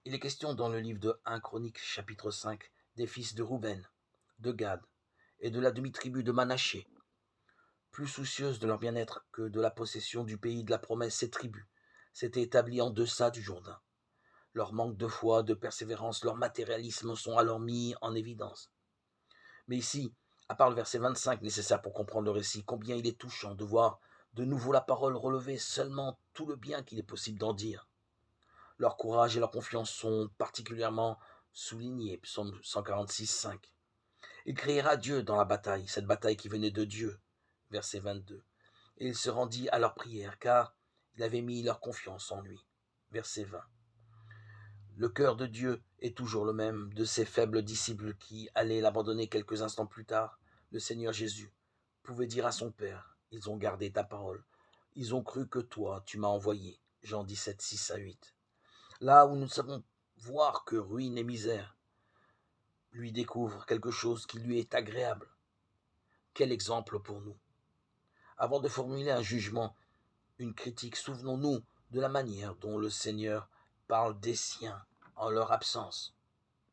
Il est question dans le livre de 1 Chronique, chapitre 5, des fils de Rouben, de Gad et de la demi-tribu de Manaché. Plus soucieuses de leur bien-être que de la possession du pays de la promesse, ces tribus s'étaient établies en deçà du Jourdain. Leur manque de foi, de persévérance, leur matérialisme sont alors mis en évidence. Mais ici, à part le verset 25 nécessaire pour comprendre le récit, combien il est touchant de voir de nouveau la parole relever seulement tout le bien qu'il est possible d'en dire. Leur courage et leur confiance sont particulièrement soulignés, psaume 146, 5. Il criera Dieu dans la bataille, cette bataille qui venait de Dieu, verset 22. Et il se rendit à leur prière, car il avait mis leur confiance en lui, verset 20. Le cœur de Dieu est toujours le même, de ces faibles disciples qui allaient l'abandonner quelques instants plus tard. Le Seigneur Jésus pouvait dire à son Père, ils ont gardé ta parole, ils ont cru que toi, tu m'as envoyé, Jean 17, 6 à 8. Là où nous savons voir que ruine et misère lui découvrent quelque chose qui lui est agréable. Quel exemple pour nous. Avant de formuler un jugement, une critique, souvenons-nous de la manière dont le Seigneur parle des siens en leur absence.